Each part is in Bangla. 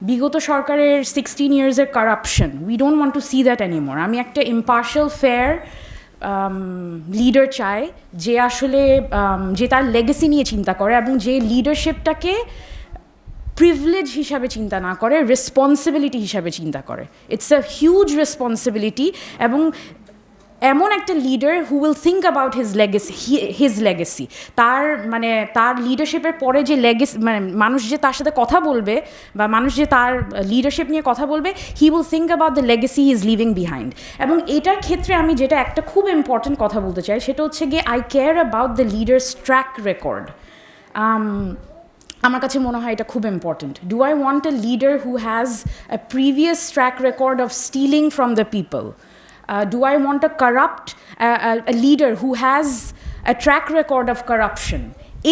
বিগত সরকারের 16 ইয়ার্সের corruption, we don't want to see that anymore. আমি একটা ইম্পার্শিয়াল ফেয়ার লিডার চাই, যে আসলে যে তার লেগেসি নিয়ে চিন্তা করে এবং যে লিডারশিপটাকে প্রিভিলেজ হিসাবে চিন্তা না করে, রেসপন্সিবিলিটি হিসাবে চিন্তা করে। ইটস আ হিউজ রেসপন্সিবিলিটি, এবং এমন একটা leader who will think about his legacy. তার লিডারশিপের পরে যে মানে মানুষ যে তার সাথে কথা বলবে বা মানুষ যে তার লিডারশিপ নিয়ে কথা বলবে, he will think about the legacy he is living behind. এবং এটার ক্ষেত্রে আমি যেটা একটা খুব ইম্পর্টেন্ট কথা বলতে চাই, সেটা হচ্ছে গিয়ে I care about the leaders track record. আমার কাছে মনে হয় এটা খুব important. Do I want a leader who has a previous track record of stealing from the people? Do I want a a leader who has a track record of corruption?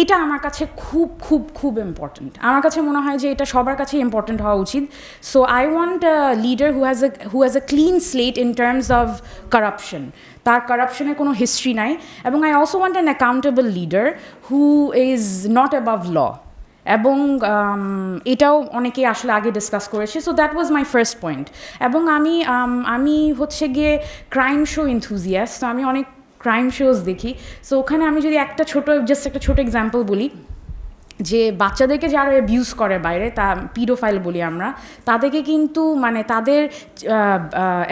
এটা আমার কাছে খুব খুব খুব ইম্পর্টেন্ট। আমার কাছে মনে হয় যে এটা সবার কাছে ইম্পর্টেন্ট হওয়া উচিত। So I want a leader who has a clean slate in terms of corruption. তার কারাপশনের কোনো হিস্ট্রি নাই। এবং I also want an accountable leader who is not above law. এবং এটাও অনেকেই আসলে আগে ডিসকাস করেছে। So that was my first point. এবং আমি হচ্ছে গিয়ে ক্রাইম শো ইনথুজিয়াস্ট, তো আমি অনেক ক্রাইম শোজ দেখি। সো ওখানে আমি যদি একটা ছোট এক্সাম্পল বলি, যে বাচ্চাদেরকে যারা অ্যাবিউজ করে বাইরে, তা পিডোফাইল বলি আমরা, তাদেরকে কিন্তু মানে তাদের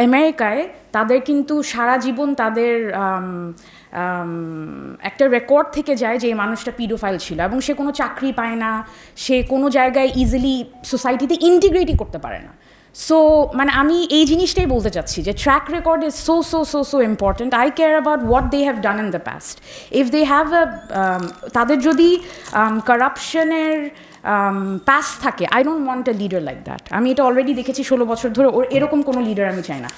আমেরিকায় তাদের কিন্তু সারা জীবন তাদের একটা রেকর্ড থেকে যায় যে এই মানুষটা পিডোফাইল ছিল, এবং সে কোনো চাকরি পায় না, সে কোনো জায়গায় ইজিলি সোসাইটিতে ইন্টিগ্রেটই করতে পারে না। সো মানে আমি এই জিনিসটাই বলতে চাচ্ছি যে track record is so important. I care about what they have done in the past. If they have তাদের যদি কারাপশনের পাস থাকে, I don't want a leader like that. আমি এটা অলরেডি দেখেছি 16 বছর ধরে, ওর এরকম কোনো লিডার আমি চাই না।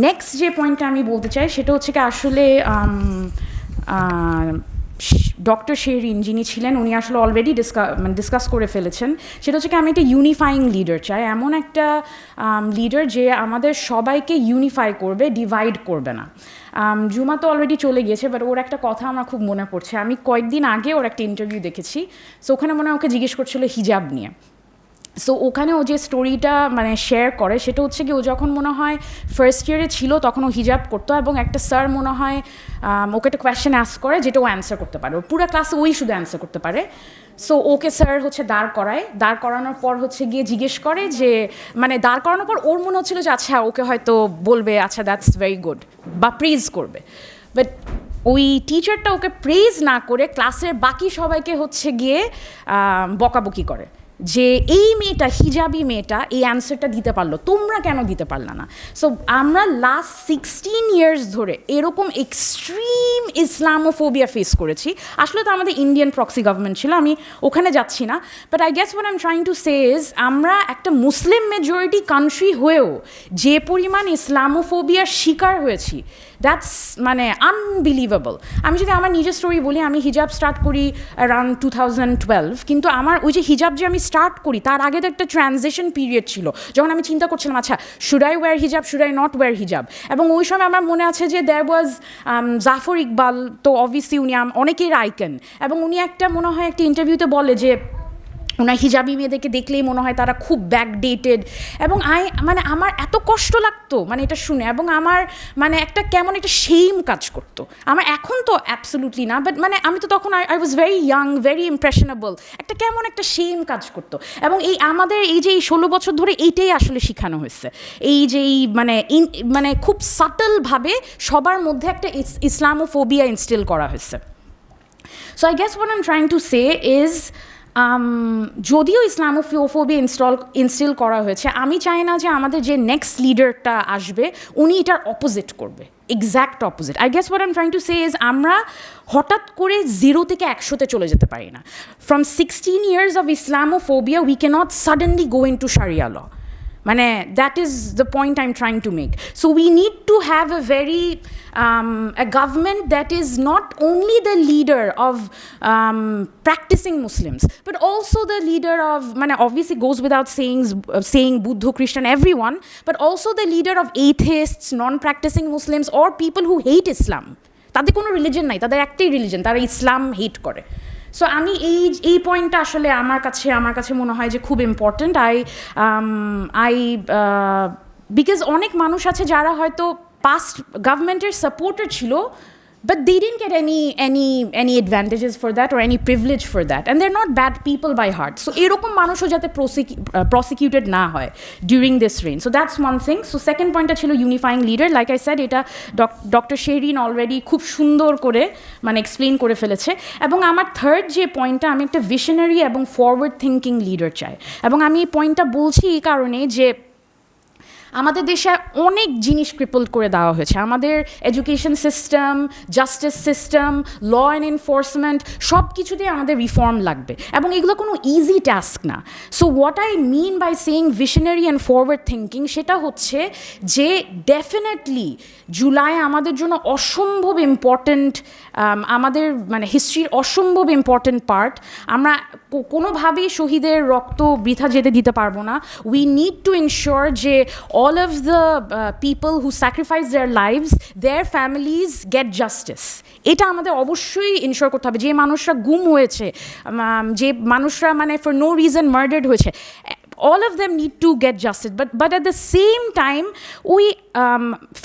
নেক্সট যে পয়েন্টটা আমি বলতে চাই সেটা হচ্ছে কি, আসলে ডক্টর শেহরিন যিনি ছিলেন, উনি আসলে অলরেডি ডিসকাস করে ফেলেছেন। সেটা হচ্ছে কি, আমি একটা ইউনিফাইং লিডার চাই, এমন একটা লিডার যে আমাদের সবাইকে ইউনিফাই করবে, ডিভাইড করবে না। জুমা তো অলরেডি চলে গিয়েছে, বাট ওর একটা কথা আমার খুব মনে পড়ছে। আমি কয়েকদিন আগে ওর একটা ইন্টারভিউ দেখেছি। সো ওখানে মনে হয় ওকে জিজ্ঞেস করছিল হিজাব নিয়ে। সো ওখানে ও যে স্টোরিটা মানে শেয়ার করে, সেটা হচ্ছে কি, ও যখন মনে হয় ফার্স্ট ইয়ারে ছিল তখন ও হিজাব করতো, এবং একটা স্যার মনে হয় ওকে একটা কোয়েশ্চেন আস্ক করে যেটা ও অ্যান্সার করতে পারে, পুরো ক্লাসে ওই শুধু অ্যান্সার করতে পারে। সো ওকে স্যার হচ্ছে দাঁড় করানোর পর হচ্ছে গিয়ে জিজ্ঞেস করে যে, মানে দাঁড় করানোর পর ওর মনে হচ্ছিলো যে আচ্ছা ওকে হয়তো বলবে আচ্ছা দ্যাটস ভেরি গুড বা প্রেজ করবে, বাট ওই টিচারটা ওকে প্রেজ না করে ক্লাসের বাকি সবাইকে হচ্ছে গিয়ে বকাবকি করে যে এই মেয়েটা, হিজাবি মেয়েটা এই অ্যান্সারটা দিতে পারলো, তোমরা কেন দিতে পারলা না? সো আমরা লাস্ট 16 ইয়ার্স ধরে এরকম এক্সট্রিম ইসলামোফোবিয়া ফেস করেছি। আসলে তো আমাদের ইন্ডিয়ান প্রক্সি গভর্নমেন্ট ছিল, আমি ওখানে যাচ্ছি না, but I guess what I am trying to say is, আমরা একটা মুসলিম মেজরিটি কান্ট্রি হয়েও যে পরিমাণ ইসলামোফোবিয়ার শিকার হয়েছি, দ্যাটস মানে আনবিলিভেবল। আমি যদি আমার নিজের স্টোরি বলি, আমি হিজাব স্টার্ট করি অ্যারাউন্ড 2012, কিন্তু আমার ওই যে হিজাব যে আমি স্টার্ট করি তার আগে তো একটা ট্রানজিশন পিরিয়ড ছিল, যখন আমি চিন্তা করছিলাম আচ্ছা শুড আই ওয়্যার হিজাব, শুড আই নট ওয়্যার হিজাব। এবং ওই সময় আমার মনে আছে যে দেয়ার ওয়াজ জাফর ইকবাল, তো অবভিয়াসলি উনি অনেকের আইকন, এবং উনি একটা মনে হয় একটা ইন্টারভিউতে বলে যে ওনার হিজাবি মেয়েদেরকে দেখলেই মনে হয় তারা খুব ব্যাকডেটেড। এবং মানে আমার এত কষ্ট লাগতো মানে এটা শুনে, এবং আমার মানে একটা কেমন একটা শেম কাজ করতো আমার। এখন তো অ্যাবসলুটলি না, বাট মানে আমি তো তখন I was very young, very impressionable, একটা কেমন একটা শেম কাজ করতো। এবং এই আমাদের এই যে এই 16 বছর ধরে এইটাই আসলে শেখানো হয়েছে, এই যে এই মানে খুব সাটলভাবে সবার মধ্যে একটা ইসলামোফোবিয়া ইনস্টিল করা হয়েছে। So I guess what I am trying to say is, যদিও ইসলামোফোবিয়া ইনস্টিল করা হয়েছে, আমি চাই না যে আমাদের যে নেক্সট লিডারটা আসবে উনি এটার অপোজিট করবে, exact opposite. I guess what I am trying to say is, আমরা হঠাৎ করে 0 থেকে 100-তে চলে যেতে পারি না। From 16 years of Islamophobia we cannot suddenly go in to sharia law. মানে that is the point I am trying to make. So we need to have a government that is not only the leader of practicing Muslims, but also the leader of, obviously goes without saying Buddha, Christian, everyone, but also the leader of atheists, non-practicing Muslims, or people who hate Islam. তাদের কোনো রিলিজন নাই, তাদের একটাই রিলিজন, তারা ইসলাম হেট করে। সো আমি এই পয়েন্টটা আসলে আমার কাছে মনে হয় যে খুব ইম্পর্ট্যান্ট। আই বিকজ অনেক মানুষ আছে যারা হয়তো পাস্ট গভর্নমেন্টের সাপোর্টার ছিল, but they didn't get any advantages for that or any privilege for that, and they're not bad people by heart. So এরকম মানুষও যাতে prosecuted না হয় during this reign. So that's one thing. So second point ছিল unifying leader. Like I said, এটা ডক্টর শেহরিন অলরেডি খুব সুন্দর করে মানে এক্সপ্লেন করে ফেলেছে। এবং আমার থার্ড যে পয়েন্টটা, আমি একটা ভিশনারি এবং ফরওয়ার্ড থিঙ্কিং লিডার চাই। এবং আমি এই পয়েন্টটা বলছি এই কারণে যে আমাদের দেশে অনেক জিনিস ক্রিপল করে দেওয়া হয়েছে। আমাদের education system, justice system, law and enforcement সব কিছুতেই আমাদের রিফর্ম লাগবে, এবং এগুলো কোনো ইজি টাস্ক না। So what I mean by saying visionary and forward thinking, সেটা হচ্ছে যে ডেফিনেটলি জুলাই আমাদের জন্য অসম্ভব ইম্পর্ট্যান্ট, আমাদের মানে হিস্ট্রির অসম্ভব ইম্পর্ট্যান্ট পার্ট। আমরা কোনোভাবেই শহীদের রক্ত বৃথা যেতে দিতে পারবো না। উই নিড টু ইনশিওর যে all of the people who sacrifice their lives, their families get justice. এটা আমাদের অবশ্যই ইনশিওর করতে হবে। যে মানুষরা গুম হয়েছে, যে মানুষরা মানে for no reason murdered হয়েছে, all of them need to get justice. But at the same time, we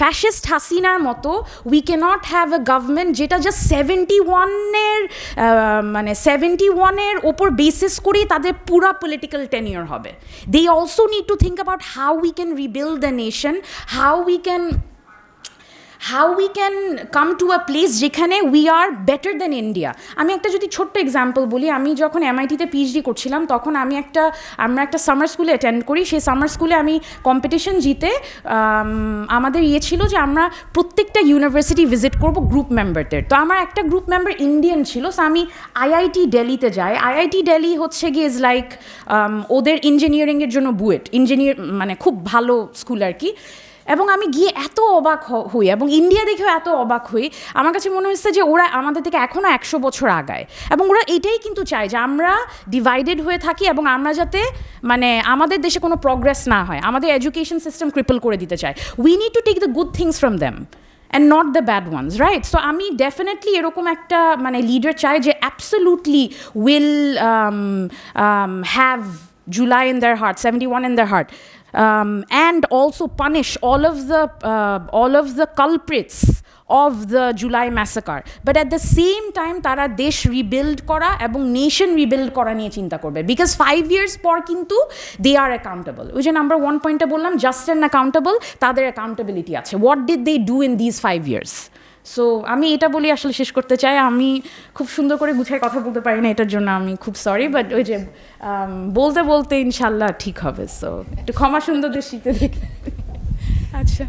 fascist Hasinaর মতো we cannot have a government যেটা just 71-এর ওপর বেসিস করেই তাদের পুরা পলিটিক্যাল টেনিওর হবে। They also need to think about how we can rebuild the nation, how we can come to a place যেখানে we are better than India. আমি একটা যদি ছোট্ট এক্সাম্পল বলি, আমি যখন এমআইটিতে পিএইচডি করছিলাম তখন আমরা একটা সামার স্কুলে অ্যাটেন্ড করি। সেই সামার স্কুলে আমি কম্পিটিশন জিতে আমাদের ছিল যে আমরা প্রত্যেকটা ইউনিভার্সিটি ভিজিট করব গ্রুপ মেম্বারদের। তো আমার একটা গ্রুপ মেম্বার ইন্ডিয়ান ছিল, সো আমি আইআইটি দিল্লিতে যাই। আইআইটি দিল্লি হচ্ছে গিয়ে ইজ লাইক ওদের ইঞ্জিনিয়ারিংয়ের জন্য বুয়েট, ইঞ্জিনিয়ার মানে খুব ভালো স্কুল আর কি। এবং আমি গিয়ে এত অবাক হই, এবং ইন্ডিয়া দেখেও এত অবাক হই। আমার কাছে মনে হচ্ছে যে ওরা আমাদের থেকে এখনও 100 বছর আগায়, এবং ওরা এটাই কিন্তু চায় যে আমরা ডিভাইডেড হয়ে থাকি এবং আমরা যাতে মানে আমাদের দেশে কোনো প্রগ্রেস না হয়, আমাদের এডুকেশন সিস্টেম ক্রিপল করে দিতে চায়। We need to take the good things from them and not the bad ones, right? So আমি definitely এরকম একটা মানে লিডার চাই যে absolutely will have July in their heart, 71 in their heart, and also punish all of the culprits of the July massacre, but at the same time তারা দেশ রিবিল্ড করা এবং নেশন রিবিল্ড করা নিয়ে চিন্তা করবে, বিকজ 5 years পর কিন্তু দে আর অ্যাকাউন্টেবল। ওই যে নাম্বার 1 পয়েন্টটা বললাম, জাস্ট অ্যান্ড অ্যাকাউন্টেবল, তাদের অ্যাকাউন্টেবিলিটি আছে। What did they do in this 5 years? সো আমি এটা বলি আসলে শেষ করতে চাই। আমি খুব সুন্দর করে গুছায় কথা বলতে পারি না, এটার জন্য আমি খুব সরি, বাট ওই যে বলতে বলতে ইনশাল্লাহ ঠিক হবে। সো একটু ক্ষমা সুন্দর দৃষ্টিতে দেখে। আচ্ছা।